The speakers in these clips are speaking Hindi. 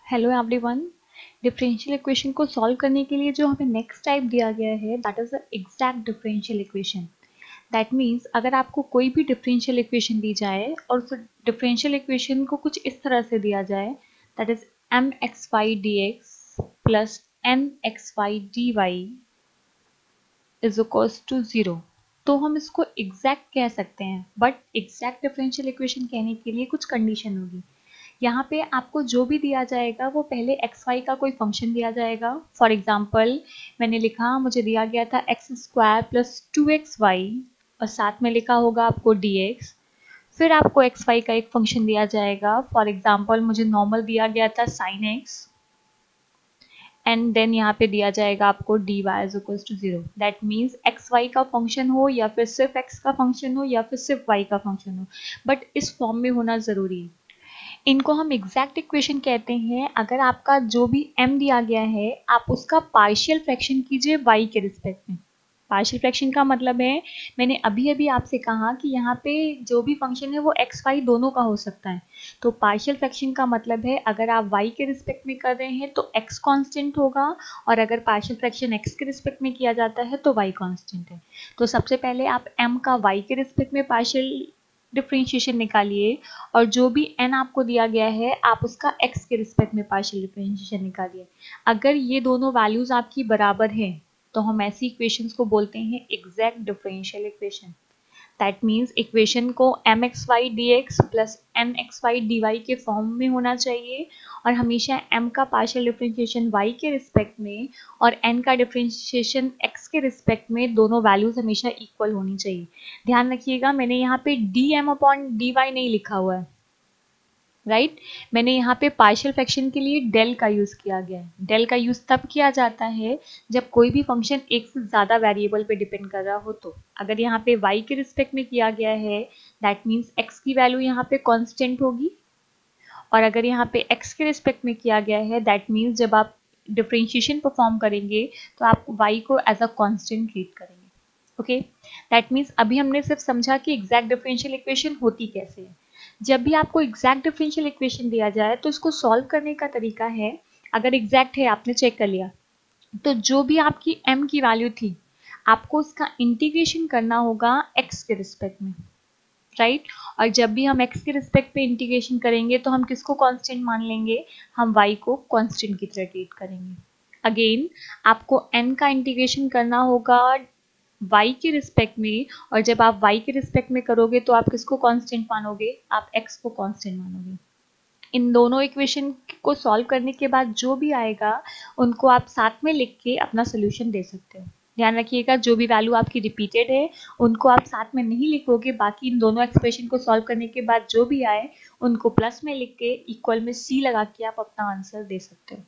Hello everyone. डिफरेंशियल इक्वेशन को सॉल्व करने के लिए जो हमें नेक्स्ट टाइप दिया गया है that is the exact differential equation. That means अगर आपको कोई भी डिफरेंशियल इक्वेशन दी जाए और उस डिफरेंशियल इक्वेशन को कुछ इस तरह से दिया जाए that is m x y d x plus n x y d y is equals to zero, तो हम इसको एग्जैक्ट कह सकते हैं। बट एग्जैक्ट डिफरेंशियल इक्वेशन कहने के लिए कुछ कंडीशन होगी। यहाँ पे आपको जो भी दिया जाएगा वो पहले एक्स वाई का कोई फंक्शन दिया जाएगा। फॉर एग्जाम्पल मैंने लिखा, मुझे दिया गया था x square plus two x y और साथ में लिखा होगा आपको डी एक्स। फिर आपको एक्स वाई का एक फंक्शन दिया जाएगा। फॉर एग्जाम्पल मुझे नॉर्मल दिया गया था साइन एक्स एंड देन यहाँ पे दिया जाएगा आपको d y is equal to zero. That means x y का फंक्शन हो या फिर सिर्फ एक्स का फंक्शन हो या फिर सिर्फ वाई का फंक्शन हो, बट इस फॉर्म में होना जरूरी है। इनको हम एग्जैक्ट इक्वेशन कहते हैं। अगर आपका जो भी m दिया गया है आप उसका पार्शियल फ्रैक्शन कीजिए y के रिस्पेक्ट में। पार्शियल फ्रैक्शन का मतलब है, मैंने अभी अभी आपसे कहा कि यहाँ पे जो भी फंक्शन है वो x y दोनों का हो सकता है। तो पार्शियल फ्रैक्शन का मतलब है अगर आप y के रिस्पेक्ट में कर रहे हैं तो x कांस्टेंट होगा, और अगर पार्शियल फ्रैक्शन x के रिस्पेक्ट में किया जाता है तो y कांस्टेंट है। तो सबसे पहले आप m का y के रिस्पेक्ट में पार्शियल डिफरेंशिएशन निकालिए, और जो भी n आपको दिया गया है आप उसका x के रिस्पेक्ट में पार्शियल डिफरेंशिएशन निकालिए। अगर ये दोनों वैल्यूज आपकी बराबर हैं तो हम ऐसी इक्वेशंस को बोलते हैं exact differential equation. That means equation को m x y d x plus n x y d y के फॉर्म में होना चाहिए, और हमेशा m का पार्शियल डिफरेंशिएशन y के रिस्पेक्ट में और n का डिफरेंशिएशन x के रिस्पेक्ट में दोनों वैल्यूज हमेशा इक्वल होनी चाहिए। ध्यान रखिएगा मैंने यहाँ पे dm अपॉन dy नहीं लिखा हुआ है, राइट मैंने यहाँ पे पार्शियल फ्रैक्शन के लिए डेल का यूज किया गया है। डेल का यूज तब किया जाता है जब कोई भी फंक्शन एक से ज्यादा वेरिएबल पे डिपेंड कर रहा हो। तो अगर यहाँ पे y के रिस्पेक्ट में किया गया है दैट मीन्स x की वैल्यू यहाँ पे कांस्टेंट होगी, और अगर यहाँ पे x के रिस्पेक्ट में किया गया है दैट मीन्स जब आप डिफरेंशिएशन परफॉर्म करेंगे तो आप y को एज अ कांस्टेंट ट्रीट करेंगे। ओके, दैट मीन्स अभी हमने सिर्फ समझा कि एग्जैक्ट डिफरेंशियल इक्वेशन होती कैसे है। जब भी आपको एग्जैक्ट डिफरेंशियल इक्वेशन दिया जाए तो इसको सॉल्व करने का तरीका है, अगर एग्जैक्ट है आपने चेक कर लिया तो जो भी आपकी m की वैल्यू थी आपको उसका इंटीग्रेशन करना होगा x के रिस्पेक्ट में, राइट और जब भी हम x के रिस्पेक्ट पे इंटीग्रेशन करेंगे तो हम किसको कांस्टेंट मान लेंगे, हम y को कांस्टेंट की तरह ट्रीट करेंगे। अगेन आपको n का इंटीग्रेशन करना होगा y के रिस्पेक्ट में, और जब आप y के रिस्पेक्ट में करोगे तो आप किसको कांस्टेंट मानोगे, आप x को कांस्टेंट मानोगे। इन दोनों इक्वेशन को सॉल्व करने के बाद जो भी आएगा उनको आप साथ में लिख के अपना सोल्यूशन दे सकते हो। ध्यान रखिएगा जो भी वैल्यू आपकी रिपीटेड है उनको आप साथ में नहीं लिखोगे, बाकी इन दोनों एक्सप्रेशन को सॉल्व करने के बाद जो भी आए उनको प्लस में लिख के इक्वल में c लगा के आप अपना आंसर दे सकते हो।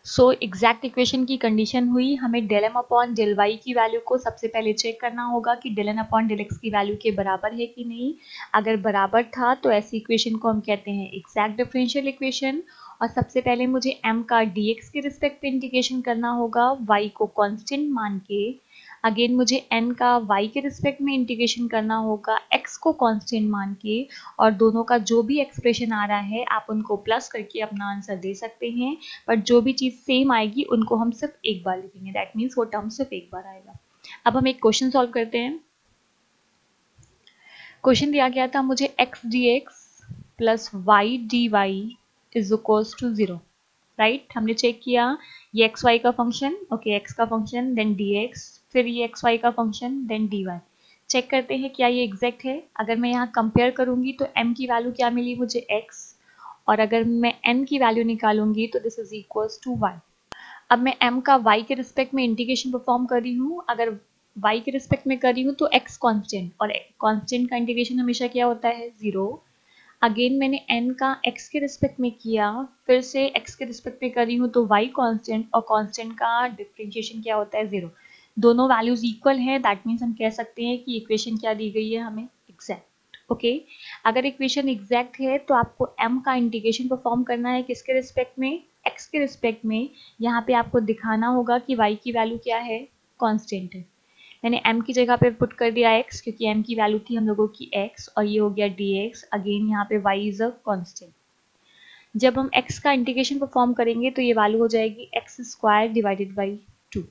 सो एग्जैक्ट इक्वेशन की कंडीशन हुई, हमें del m upon del y की वैल्यू को सबसे पहले चेक करना होगा कि del n upon del x की वैल्यू के बराबर है कि नहीं। अगर बराबर था तो ऐसी इक्वेशन को हम कहते हैं एग्जैक्ट डिफरेंशियल इक्वेशन। और सबसे पहले मुझे m का dx के रिस्पेक्ट पे इंटीग्रेशन करना होगा y को कांस्टेंट मान के। अगेन मुझे n का y के रिस्पेक्ट में इंटीग्रेशन करना होगा x को कांस्टेंट मान के, और दोनों का जो भी एक्सप्रेशन आ रहा है आप उनको प्लस करके अपना आंसर दे सकते हैं। बट जो भी चीज़ सेम आएगी उनको हम सिर्फ एक बार लिखेंगे, दैट मीन्स वो टर्म सिर्फ एक बार आएगा। अब हम एक क्वेश्चन सॉल्व करते हैं। क्वेश्चन दिया गया था मुझे x dx plus y d y is equals to zero, right हमने चेक किया ये एक्स वाई का फंक्शन, ओके एक्स का फंक्शन देन डी एक्स, फिर ये एक्स वाई का function then d y. Check करते हैं क्या ये एग्जैक्ट है। अगर मैं यहाँ कंपेयर करूंगी तो m की वैल्यू क्या मिली मुझे x, और अगर मैं n की वैल्यू निकालूंगी तो this is equals to y। अब मैं m का y के रिस्पेक्ट में इंटीग्रेशन परफॉर्म कर रही हूँ। अगर y के रिस्पेक्ट में कर रही हूँ तो x कांस्टेंट, और कांस्टेंट का इंटीग्रेशन हमेशा क्या होता है जीरो। अगेन मैंने n का x के रिस्पेक्ट में किया, फिर से x के रिस्पेक्ट में कर रही हूँ तो y कांस्टेंट, और कांस्टेंट का डिफरेंशिएशन क्या होता है जीरो। दोनों वैल्यूज इक्वल हैं, दैट मीन्स हम कह सकते हैं कि इक्वेशन क्या दी गई है हमें एग्जैक्ट। ओके, अगर इक्वेशन एग्जैक्ट है तो आपको m का इंटीग्रेशन परफॉर्म करना है किसके रिस्पेक्ट में, x के रिस्पेक्ट में। यहाँ पे आपको दिखाना होगा कि y की वैल्यू क्या है, कांस्टेंट है। मैंने m की जगह पे पुट कर दिया x क्योंकि m की वैल्यू थी हम लोगों की x, और ये हो गया dx। अगेन यहाँ पे y इज अ कांस्टेंट। जब हम x का इंटीग्रेशन परफॉर्म करेंगे तो ये वैल्यू हो जाएगी x square divided by 2,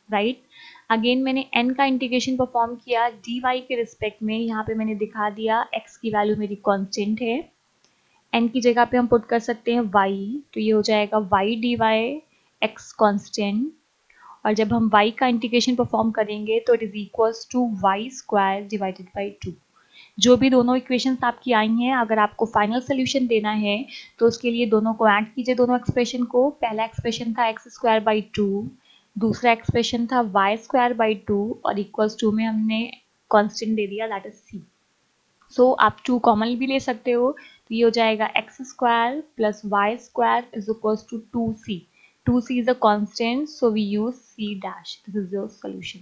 right. Again मैंने n का इंटीग्रेशन परफॉर्म किया dy के रिस्पेक्ट में, यहाँ पे मैंने दिखा दिया x की वैल्यू मेरी कांस्टेंट है, n की जगह पे हम पुट कर सकते हैं y, तो ये हो जाएगा y dy x कांस्टेंट, और जब हम y का इंटीग्रेशन परफॉर्म करेंगे तो it is equals to y square divided by 2। जो भी दोनों इक्वेशंस आपकी आई हैं, अगर आपको फाइनल सोल्यूशन देना है तो उसके लिए दोनों को ऐड कीजिए, दोनों एक्सप्रेशन को। पहला एक्सप्रेशन था एक्स स्क्वायर बाई 2, दूसरा एक्सप्रेशन था वाई स्क्वायर बाई 2, और इक्वल्स टू में हमने कांस्टेंट दे दिया दैट इज सी। सो आप 2 कॉमन भी ले सकते हो, तो ये हो जाएगा x square plus y square is equals to 2c। 2c is a constant, so we use c dash. This is your solution.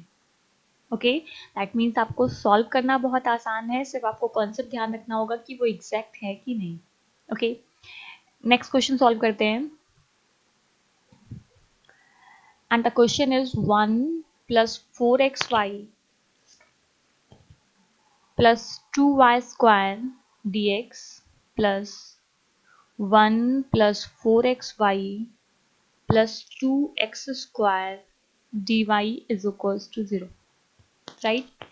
Okay, that means आपको सॉल्व करना बहुत आसान है, सिर्फ आपको कॉन्सेप्ट ध्यान रखना होगा कि वो एग्जैक्ट है कि नहीं। ओके, नेक्स्ट क्वेश्चन सॉल्व करते हैं। And the question is 1 plus 4xy plus 2y square dx plus 1 plus 4xy plus 2x square dy is equals to 0, right.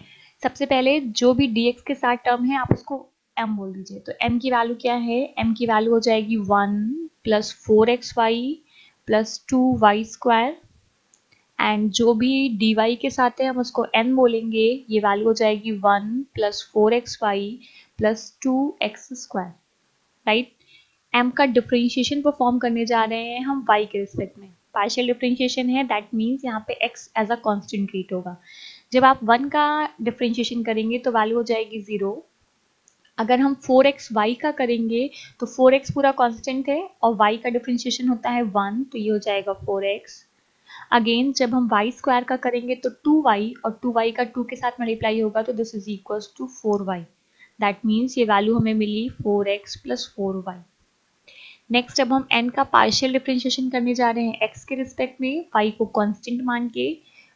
सबसे पहले जो भी dx के साथ टर्म है आप उसको m बोल दीजिए। तो m की वैल्यू क्या है, m की वैल्यू हो जाएगी 1 plus 4xy plus 2y square, and जो भी dy के साथ है हम उसको n बोलेंगे, ये वैल्यू हो जाएगी 1 plus 4xy plus 2x square, right. m का डिफरेंशिएशन परफॉर्म करने जा रहे हैं हम y के रिस्पेक्ट में, पार्शियल डिफरेंशिएशन है, दैट मीन्स यहाँ पे x as a constant treat होगा। जब आप 1 का डिफरेंशिएशन करेंगे तो वैल्यू हो जाएगी 0। अगर हम 4xy का करेंगे तो 4x पूरा कांस्टेंट है और y का डिफरेंशिएशन होता है 1, तो ये हो जाएगा 4x। अगेन जब हम y स्क्वायर का करेंगे तो 2y, और 2y का 2 के साथ मल्टीप्लाई होगा तो this is equals to 4y। That means ये वैल्यू हमें मिली 4x प्लस 4y। नेक्स्ट अब हम n का पार्शियल डिफरेंशिएशन करने जा रहे हैं x के रिस्पेक्ट में, y को कांस्टेंट मान के।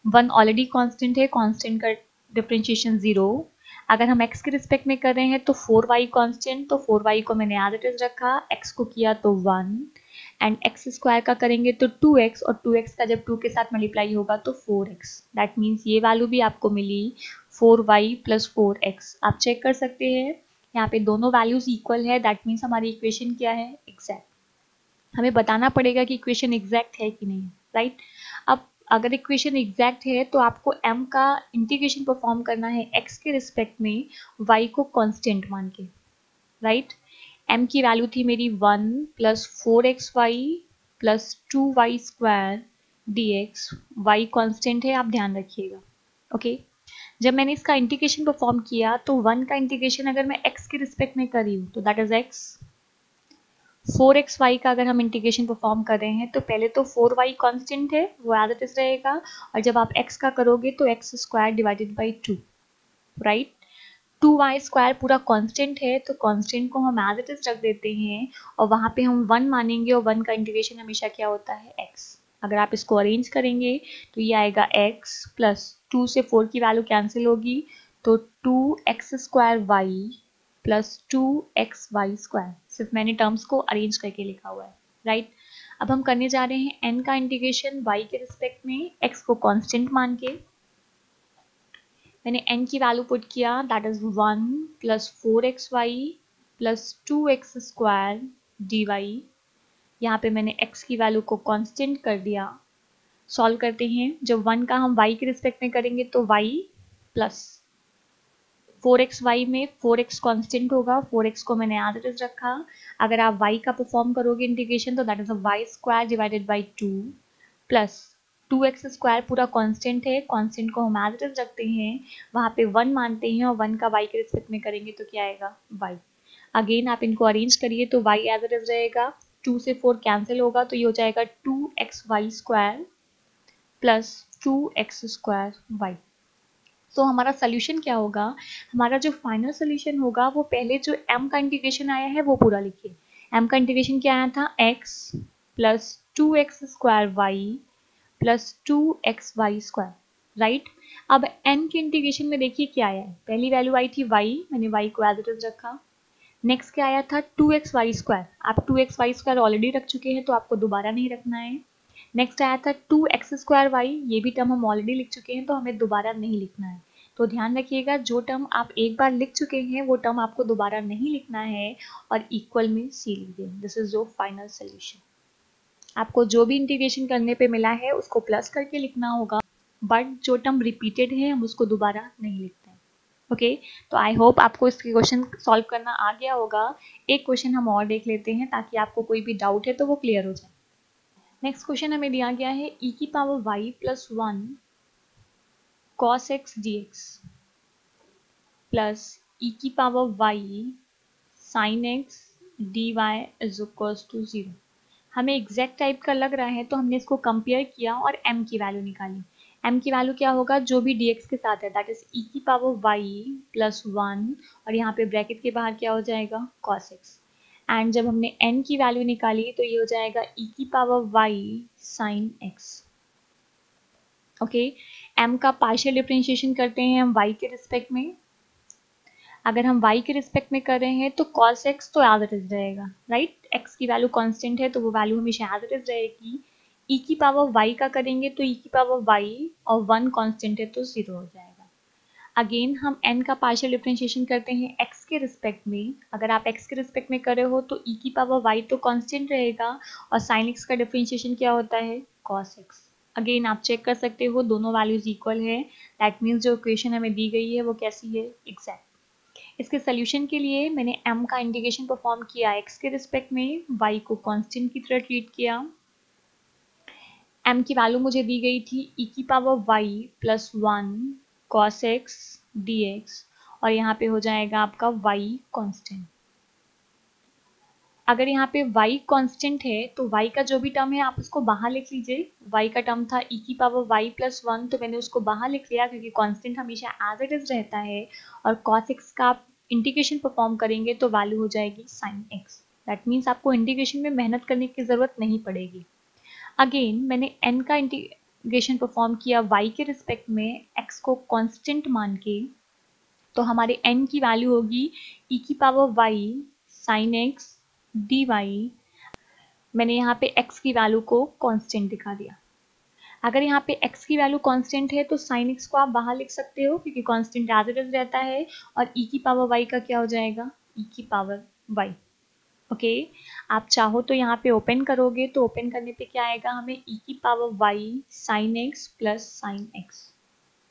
1 ऑलरेडी कांस्टेंट है, कांस्टेंट का डिफरेंशिएशन 0। अगर हम x के रिस्पेक्ट में कर रहे हैं तो 4y कांस्टेंट, तो 4y को मैंने एज इट इज रखा, x को किया तो 1, एंड x स्क्वायर का करेंगे तो 2x, और 2x का जब 2 के साथ मल्टीप्लाई होगा तो 4x। दैट मीन्स ये वैल्यू भी आपको मिली 4y प्लस 4x। आप चेक कर सकते हैं यहाँ पे दोनों वैल्यूज इक्वल है, दैट मीन्स हमारी इक्वेशन क्या है, एग्जैक्ट। हमें बताना पड़ेगा कि इक्वेशन एग्जैक्ट है कि नहीं, राइट। अब अगर इक्वेशन एग्जैक्ट है तो आपको m का इंटीग्रेशन परफॉर्म करना है x के रिस्पेक्ट में y को कांस्टेंट मान के, राइट। m की वैल्यू थी मेरी 1 plus 4xy plus 2y square dx, y constant है, आप ध्यान रखिएगा। ओके, जब मैंने इसका इंटीग्रेशन परफॉर्म किया तो 1 का इंटीग्रेशन अगर मैं x के रिस्पेक्ट में कर रही हूँ तो दैट इज x। 4xy का अगर हम इंटीग्रेशन परफॉर्म कर रहे हैं तो पहले तो 4y कांस्टेंट है, वो एज इट इज रहेगा, और जब आप x का करोगे तो x square divided by 2, right. 2y square पूरा कांस्टेंट है, तो कांस्टेंट को हम एज इट इज रख देते हैं और वहां पे हम 1 मानेंगे, और 1 का इंटीग्रेशन हमेशा क्या होता है, x। अगर आप इसको अरेंज करेंगे तो ये आएगा x प्लस 2 से 4 की वैल्यू कैंसिल होगी, तो 2x square y plus 2xy square. सिर्फ मैंने टर्म्स को अरेंज करके लिखा हुआ है, राइट। अब हम करने जा रहे हैं n का इंटीग्रेशन y के रिस्पेक्ट में, x को कांस्टेंट मान के। मैंने n की वैल्यू पुट किया, that is 1 plus 4xy plus 2x square dy। यहाँ पे मैंने x की वैल्यू को कांस्टेंट कर दिया। सॉल्व करते हैं, जब 1 का हम y के रिस्पेक्ट में करेंगे तो y प्लस 4xy में 4x कांस्टेंट होगा, 4x को मैंने एज इट इज रखा। अगर आप y का परफॉर्म करोगे इंटीग्रेशन तो that is a y square divided by 2 plus 2x square पूरा कांस्टेंट है, कांस्टेंट को हम एज इट इज रखते हैं, वहां पे 1 मानते हैं और 1 का y के रिस्पेक्ट में करेंगे तो क्या आएगा, y। अगेन आप इनको अरेंज करिए तो y एज इट इज रहेगा, 2 से 4 कैंसिल होगा तो ये हो जाएगा 2xy square plus 2x square y। तो हमारा सोल्यूशन क्या होगा, हमारा जो फाइनल सोल्यूशन होगा वो पहले जो m का इंटीग्रेशन आया है वो पूरा लिखिए। m का इंटीग्रेशन क्या आया था, x plus 2x square y plus 2xy square, right. अब n के इंटीग्रेशन में देखिए क्या आया है, पहली वैल्यू आई थी y, मैंने y को एज इट इज रखा, नेक्स्ट क्या आया था 2xy², आप 2xy² ऑलरेडी रख चुके हैं तो आपको दोबारा नहीं रखना है। नेक्स्ट आया था 2x²y, ये भी टर्म हम ऑलरेडी लिख चुके हैं तो हमें दोबारा नहीं लिखना है। तो ध्यान रखिएगा, जो टर्म आप एक बार लिख चुके हैं वो टर्म आपको दोबारा नहीं लिखना है और इक्वल में सी लिखिए। This is your final solution. आपको जो भी इंटीग्रेशन करने पे मिला है उसको प्लस करके लिखना होगा, बट जो टर्म रिपीटेड है हम उसको दोबारा नहीं लिखते हैं। ओके, तो आई होप आपको इसके क्वेश्चन सॉल्व करना आ गया होगा। एक क्वेश्चन हम और देख लेते हैं ताकि आपको कोई भी डाउट है तो वो क्लियर हो जाए। नेक्स्ट क्वेश्चन हमें दिया गया है e की power y plus 1 cos x dx plus e की power y sin x dy is equals to 0। हमें एग्जैक्ट टाइप का लग रहा है तो हमने इसको कंपेयर किया और m की वैल्यू निकाली। m की वैल्यू क्या होगा, जो भी dx के साथ है, दैट इज e की पावर y प्लस 1 और यहाँ पे ब्रैकेट के बाहर क्या हो जाएगा cos x। एंड जब हमने n की वैल्यू निकाली तो ये हो जाएगा e की power y sin x। Okay, m का पार्शियल डिफरेंशिएशन करते हैं हम y के रिस्पेक्ट में। अगर हम y के रिस्पेक्ट में कर रहे हैं तो cos x तो एज इट इज रहेगा, राइट। x की वैल्यू कांस्टेंट है तो वो वैल्यू हमेशा एज इट इज रहेगी। e की पावर y का करेंगे तो e की पावर y और 1 कांस्टेंट है तो 0 हो जाएगा। अगेन हम n का पार्शियल डिफरेंशिएशन करते हैं x के रिस्पेक्ट में। अगर आप x के रिस्पेक्ट में कर रहे हो तो e की पावर y तो कांस्टेंट रहेगा और sin x का डिफरेंशिएशन क्या होता है cos x। अगेन आप चेक कर सकते हो दोनों वैल्यूज इक्वल है, दैट मीन्स जो इक्वेशन हमें दी गई है वो कैसी है, एग्जैक्ट। इसके सोल्यूशन के लिए मैंने m का इंटीग्रेशन परफॉर्म किया x के रिस्पेक्ट में, y को कांस्टेंट की तरह ट्रीट किया। m की वैल्यू मुझे दी गई थी e की power y plus 1 cos x dx और यहाँ पे हो जाएगा आपका y कांस्टेंट। अगर यहाँ पे y कांस्टेंट है तो y का जो भी टर्म है आप उसको बाहर लिख लीजिए। y का टर्म था e की पावर y प्लस 1 तो मैंने उसको बाहर लिख लिया क्योंकि कांस्टेंट हमेशा एज इट इज रहता है और cos x का आप इंटीग्रेशन परफॉर्म करेंगे तो वैल्यू हो जाएगी sin x। दैट मीन्स आपको इंटीग्रेशन में मेहनत करने की जरूरत नहीं पड़ेगी। अगेन मैंने n का इंटीग्रेशन परफॉर्म किया y के रिस्पेक्ट में x को कांस्टेंट मान के, तो हमारे n की वैल्यू होगी e की power y sin x dy। मैंने यहाँ पे x की वैल्यू को कांस्टेंट दिखा दिया। अगर यहाँ पे x की वैल्यू कांस्टेंट है तो sin x को आप बाहर लिख सकते हो क्योंकि कांस्टेंट एज इट इज रहता है और e की पावर y का क्या हो जाएगा e की पावर y। ओके, आप चाहो तो यहाँ पे ओपन करोगे तो ओपन करने पे क्या आएगा, हमें e की power y sin x plus sin x।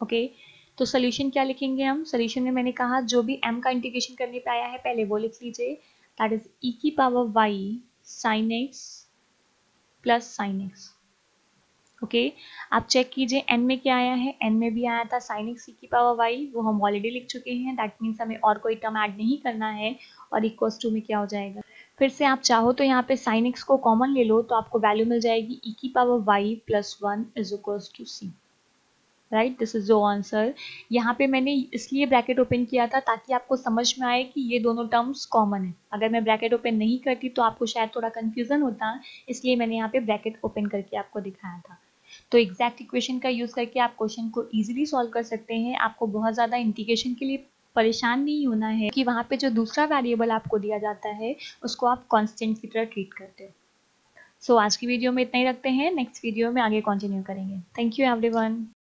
Okay, तो सोल्यूशन क्या लिखेंगे हम, सोल्यूशन में मैंने कहा जो भी m का इंटीग्रेशन करने पे आया है पहले वो लिख लीजिए, दैट इज e की power y sin x plus sin x। Okay, आप चेक कीजिए n में क्या आया है, n में भी आया था sin x e की पावर y, वो हम ऑलरेडी लिख चुके हैं, दैट मीन्स हमें और कोई टर्म ऐड नहीं करना है और इक्वल्स टू में क्या हो जाएगा। फिर से आप चाहो तो यहाँ पे sin x को कॉमन ले लो तो आपको वैल्यू मिल जाएगी e की power y plus 1 is equals to c। Right, this is your answer. यहाँ पे मैंने इसलिए ब्रैकेट ओपन किया था ताकि आपको समझ में आए कि ये दोनों टर्म्स कॉमन है। अगर मैं ब्रैकेट ओपन नहीं करती तो आपको शायद थोड़ा कंफ्यूजन होता, इसलिए मैंने यहाँ पे ब्रैकेट ओपन करके आपको दिखाया था। तो एग्जैक्ट इक्वेशन का यूज करके आप क्वेश्चन को इजीली सॉल्व कर सकते हैं। आपको बहुत ज़्यादा इंटीग्रेशन के लिए परेशान नहीं होना है कि वहाँ पे जो दूसरा वेरिएबल आपको दिया जाता है उसको आप कॉन्स्टेंट की तरह ट्रीट करते हैं। सो आज की वीडियो में इतना ही रखते हैं, नेक्स्ट वीडियो में आगे कंटिन्यू करेंगे। Thank you everyone.